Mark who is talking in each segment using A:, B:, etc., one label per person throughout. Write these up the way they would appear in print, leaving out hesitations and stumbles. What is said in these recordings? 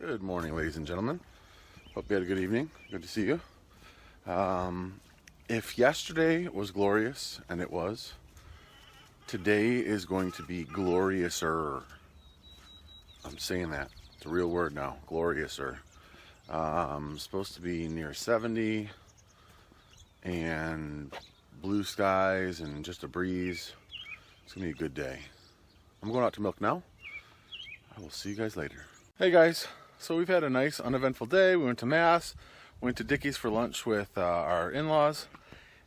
A: Good morning, ladies and gentlemen. Hope you had a good evening. Good to see you. If yesterday was glorious, and it was, today is going to be gloriouser. I'm saying that. It's a real word now. Gloriouser. Supposed to be near 70 and blue skies and just a breeze. It's going to be a good day. I'm going out to milk now. I will see you guys later. Hey guys. So we've had a nice uneventful day. We went to Mass, went to Dickie's for lunch with our in-laws,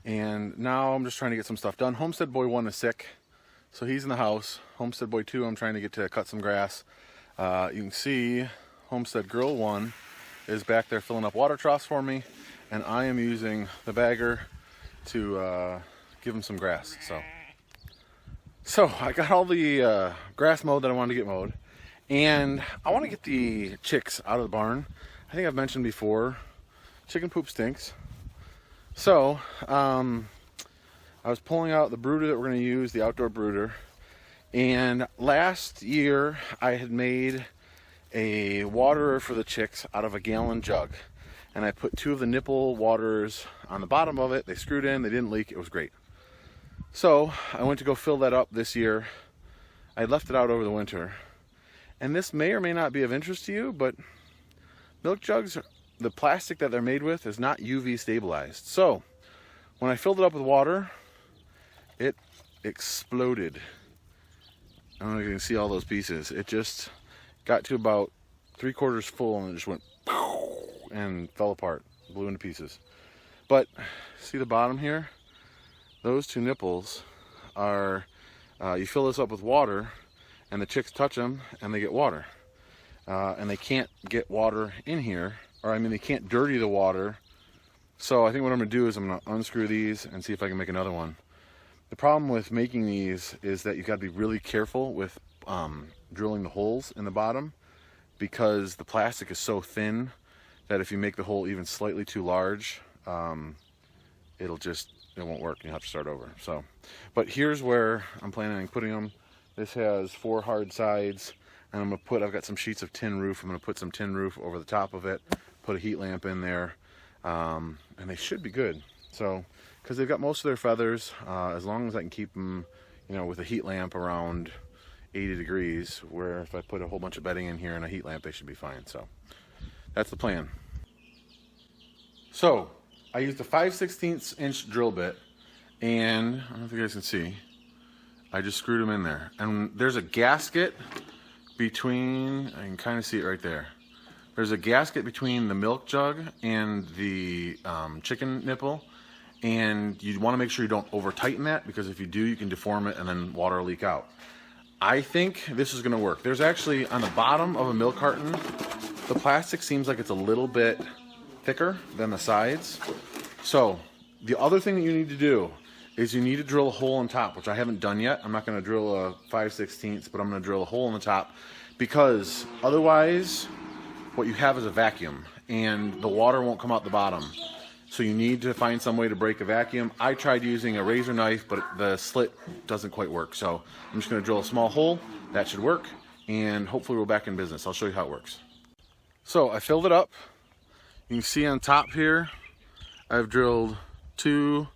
A: and now I'm just trying to get some stuff done. Homestead Boy 1 is sick, so he's in the house. Homestead Boy 2, I'm trying to get to cut some grass. You can see Homestead Girl 1 is back there filling up water troughs for me, and I am using the bagger to give him some grass. So I got all the grass mowed that I wanted to get mowed. And I want to get the chicks out of the barn. I think I've mentioned before, chicken poop stinks. So, I was pulling out the brooder that we're going to use, the outdoor brooder. And last year, I had made a waterer for the chicks out of a gallon jug. And I put 2 of the nipple waterers on the bottom of it. They screwed in, they didn't leak, it was great. So, I went to go fill that up this year. I had left it out over the winter. And this may or may not be of interest to you, but milk jugs, the plastic that they're made with is not UV stabilized. So when I filled it up with water, it exploded. I don't know if you can see all those pieces. It just got to about 3/4 full and it just went and fell apart, blew into pieces. But see the bottom here? Those 2 nipples are, you fill this up with water, and the chicks touch them and they get water, and they can't get water in here, or I mean they can't dirty the water. So I think what I'm gonna do is I'm gonna unscrew these and see if I can make another one. The problem with making these is that you got to be really careful with drilling the holes in the bottom, because the plastic is so thin that if you make the hole even slightly too large, it won't work and you'll have to start over. So, but here's where I'm planning on putting them. This has 4 hard sides, and I've got some sheets of tin roof. I'm gonna put some tin roof over the top of it, put a heat lamp in there, and they should be good. So, because they've got most of their feathers, as long as I can keep them, with a heat lamp around 80 degrees, where if I put a whole bunch of bedding in here and a heat lamp, they should be fine. So, that's the plan. So, I used a 5/16 inch drill bit, and I don't know if you guys can see, I just screwed them in there. And there's a gasket between, I can kind of see it right there. There's a gasket between the milk jug and the chicken nipple. And you want to make sure you don't over tighten that, because if you do, you can deform it and then water will leak out. I think this is gonna work. There's actually, on the bottom of a milk carton, the plastic seems like it's a little bit thicker than the sides. So the other thing that you need to do is you need to drill a hole on top, which I haven't done yet. I'm not going to drill a 5/16, but I'm going to drill a hole in the top, because otherwise what you have is a vacuum and the water won't come out the bottom. So you need to find some way to break a vacuum. I tried using a razor knife, but the slit doesn't quite work. So I'm just going to drill a small hole. That should work, and hopefully we're back in business. I'll show you how it works. So I filled it up. You can see on top here, I've drilled 2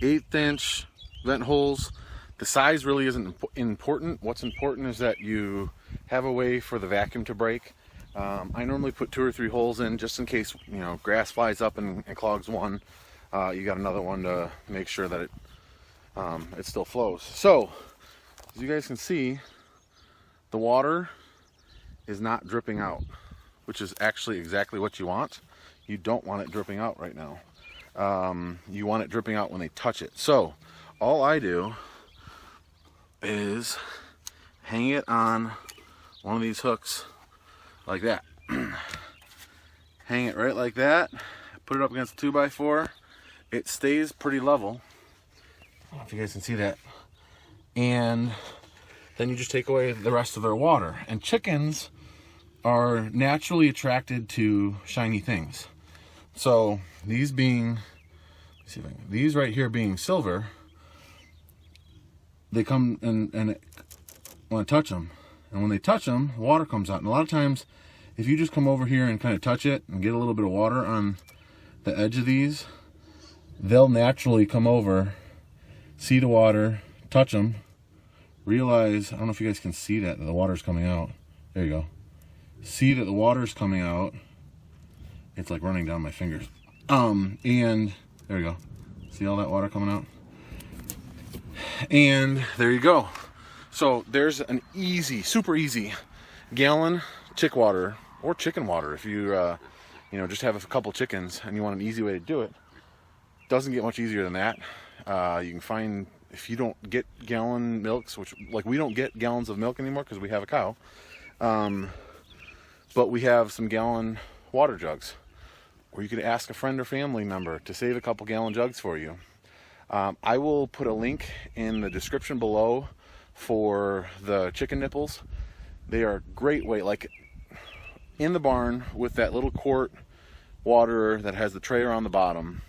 A: 1/8 inch vent holes. The size really isn't important. What's important is that you have a way for the vacuum to break. I normally put 2 or 3 holes in just in case grass flies up and clogs one. You got another one to make sure that it still flows. So as you guys can see, the water is not dripping out, which is actually exactly what you want. You don't want it dripping out right now. You want it dripping out when they touch it. So all I do is hang it on one of these hooks like that. Hang it right like that, put it up against a 2x4. It stays pretty level. I don't know if you guys can see that. And then you just take away the rest of their water. And chickens are naturally attracted to shiny things. So these being, let's see if I can, these right here being silver, they come and want to touch them, and when they touch them, water comes out. And a lot of times, if you just come over here and kind of touch it and get a little bit of water on the edge of these, they'll naturally come over, see the water, touch them, realize, I don't know if you guys can see that the water's coming out. There you go. See that the water's coming out. It's like running down my fingers. And there you go. See all that water coming out? And there you go. So there's an easy, super easy gallon chick water, or chicken water if you you know, just have a couple chickens and you want an easy way to do it. Doesn't get much easier than that. You can find, if you don't get gallon milks, which, like, we don't get gallons of milk anymore because we have a cow, but we have some gallon water jugs, or you could ask a friend or family member to save a couple gallon jugs for you. I will put a link in the description below for the chicken nipples. They are a great way, like in the barn with that little quart water that has the tray on the bottom.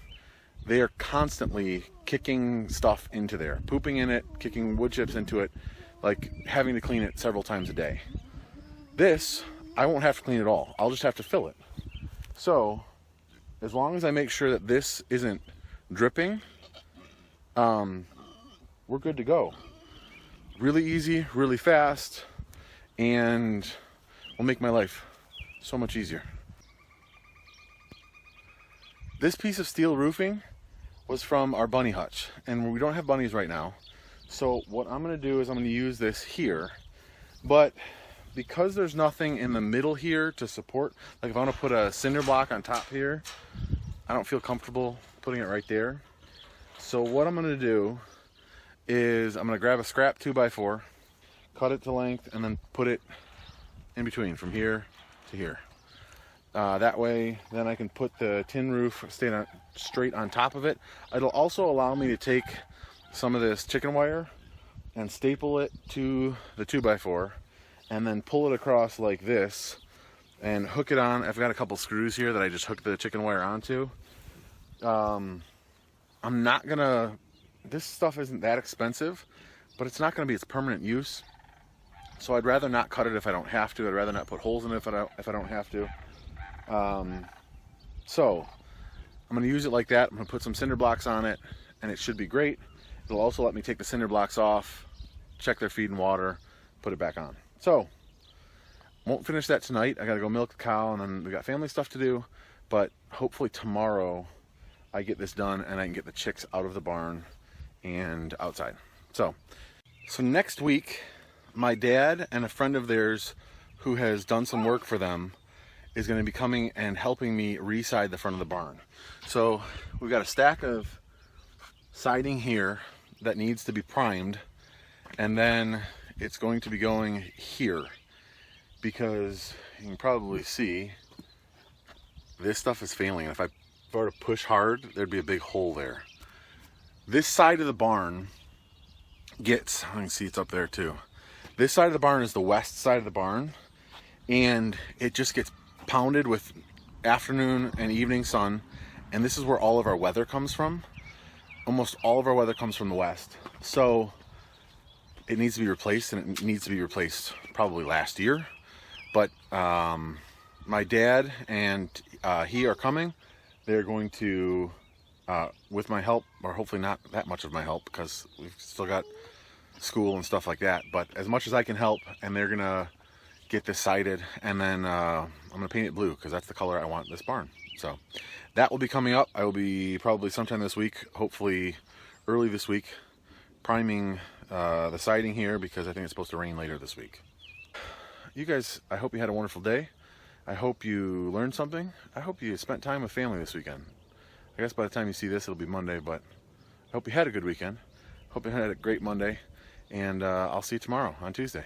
A: They are constantly kicking stuff into there, pooping in it, kicking wood chips into it, like having to clean it several times a day. This, I won't have to clean it all. I'll just have to fill it. So, as long as I make sure that this isn't dripping, we're good to go. Really easy, really fast, and will make my life so much easier. This piece of steel roofing was from our bunny hutch, and we don't have bunnies right now. So what I'm going to do is I'm going to use this here, but because there's nothing in the middle here to support, like if I want to put a cinder block on top here, I don't feel comfortable putting it right there. So what I'm going to do is I'm going to grab a scrap 2x4, cut it to length, and then put it in between from here to here. That way, then I can put the tin roof straight on top of it. It'll also allow me to take some of this chicken wire and staple it to the 2x4, and then pull it across like this and hook it on. I've got a couple screws here that I just hooked the chicken wire onto. I'm not gonna, this stuff isn't that expensive, but it's not gonna be its permanent use. So I'd rather not cut it if I don't have to. I'd rather not put holes in it if I don't have to. So I'm going to use it like that. I'm going to put some cinder blocks on it, and it should be great. It'll also let me take the cinder blocks off, check their feed and water, put it back on. So won't finish that tonight. I got to go milk the cow, and then we got family stuff to do, but hopefully tomorrow I get this done and I can get the chicks out of the barn and outside. So next week, my dad and a friend of theirs who has done some work for them is going to be coming and helping me re-side the front of the barn. So we've got a stack of siding here that needs to be primed, and then it's going to be going here, because you can probably see this stuff is failing. If I were to push hard, there'd be a big hole there. This side of the barn gets, I can see it's up there too. This side of the barn is the west side of the barn, and it just gets pounded with afternoon and evening sun, and this is where all of our weather comes from. Almost all of our weather comes from the west, so it needs to be replaced, and it needs to be replaced probably last year. But my dad and he are coming. They're going to, with my help, or hopefully not that much of my help, because we've still got school and stuff like that, but as much as I can help, and they're gonna get this sided, and then I'm gonna paint it blue because that's the color I want this barn. So that will be coming up. I will be probably sometime this week, hopefully early this week, priming the siding here, because I think it's supposed to rain later this week. You guys, I hope you had a wonderful day. I hope you learned something. I hope you spent time with family this weekend. I guess by the time you see this, it'll be Monday, but I hope you had a good weekend. Hope you had a great Monday, and I'll see you tomorrow on Tuesday.